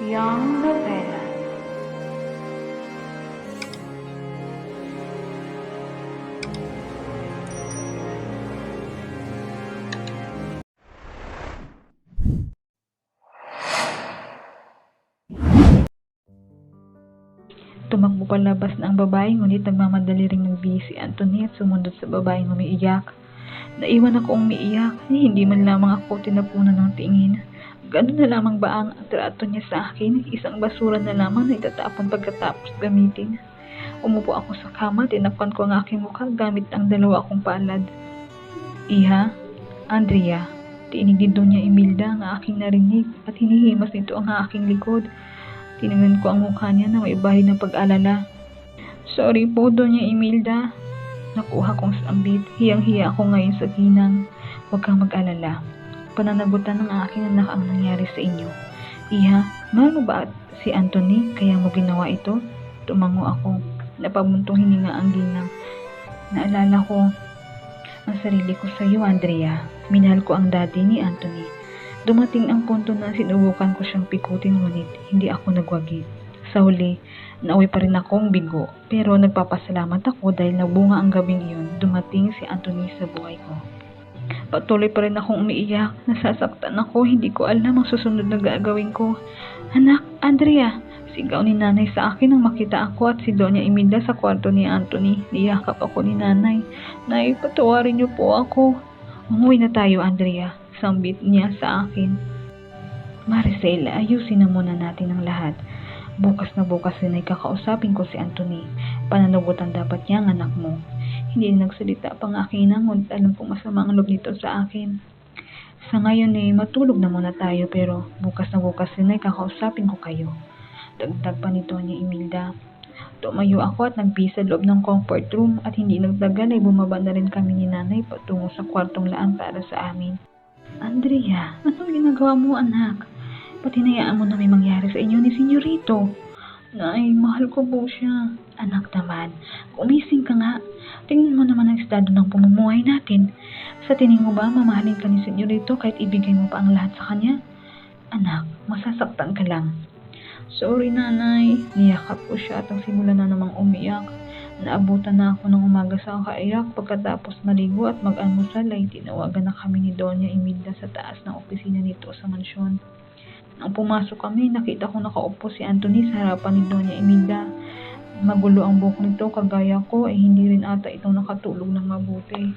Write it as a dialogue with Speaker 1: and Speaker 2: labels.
Speaker 1: Young Novela.
Speaker 2: Tumakbo palabas na ang babae, ngunit nagmamadali ring nagbihis si Anthony at sumunod sa babaeng umiiyak. Naiwan ako umiiyak, hindi man lamang ako tinapunan ng tingin. Ganun na lamang ba ang trato niya sa akin? Isang basura na lamang na itatapon pagkatapos gamitin. Umupo ako sa kama, tinakpan ko ang aking mukha gamit ang dalawa kong palad. Iha, Andrea, tinig din doon niya Imelda ang aking narinig at hinihimas nito ang aking likod. Tinignan ko ang mukha niya na may bahid ng pag-alala. Sorry po, Doña Imelda. Nakuha kong sambit. Hiyang-hiya ako ngayon sa ginang. Huwag kang mag-alala. Pananagutan ng aking anak ang nangyari sa inyo. Iha, mahal mo ba si Anthony kaya mo ginawa ito? Tumango ako. Napabuntong hininga ang ginang. Naalala ko ang sarili ko sa iyo, Andrea. Minahal ko ang daddy ni Anthony. Dumating ang punto na sinubukan ko siyang pikutin, ngunit hindi ako nagwagi. Sa huli, nauwi pa rin akong bigo, pero nagpapasalamat ako dahil nabunga ang gabing iyon. Dumating si Anthony sa buhay ko. Patuloy pa rin akong umiiyak, nasasaktan ako, hindi ko alam ang susunod na gagawin ko. Anak, Andrea, sigaw ni nanay sa akin nang makita ako at si Doña Imelda sa kwarto ni Anthony. Niyakap ako ni nanay. Nay, patawarin niyo po ako. Umuwi na tayo, Andrea. Sambit niya sa akin. Maricel, ayusin na muna natin ang lahat. Bukas na bukas din ay kakausapin ko si Anthony. Pananagutan dapat niya ang anak mo. Hindi nagsalita pang aking ina, ngunit alam kong masama ang loob nito sa akin. Sa ngayon ay matulog na muna tayo, pero bukas na bukas din ay kakausapin ko kayo. Dagdag pa nito ni Imelda. Tumayo ako at nagbihis sa loob ng comfort room at hindi nagtagal ay bumaba na rin kami ni nanay patungo sa kwartong laan para sa amin. Andrea, anong ginagawa mo, anak? Ba't hinayaan mo na may mangyari sa inyo ni Senyorito? Nay, mahal ko po siya. Anak naman, gumising ka nga. Tingnan mo naman ang estado ng pamumuhay natin. Sa tingin mo ba mamahalin ka ni Senyorito kahit ibigay mo pa ang lahat sa kanya? Anak, masasaktan ka lang. Sorry, nanay. Niyakap ko siya at ang simula na namang umiyak. Naabutan na ako ng umaga sa kaiyak. Pagkatapos maligo at mag-almusal ay tinawagan na kami ni Doña Imelda sa taas ng opisina nito sa mansyon. Nang pumasok kami, nakita ko nakaupo si Anthony sa harapan ni Doña Imelda. Magulo ang buhok nito, kagaya ko ay hindi rin ata itong nakatulog ng mabuti.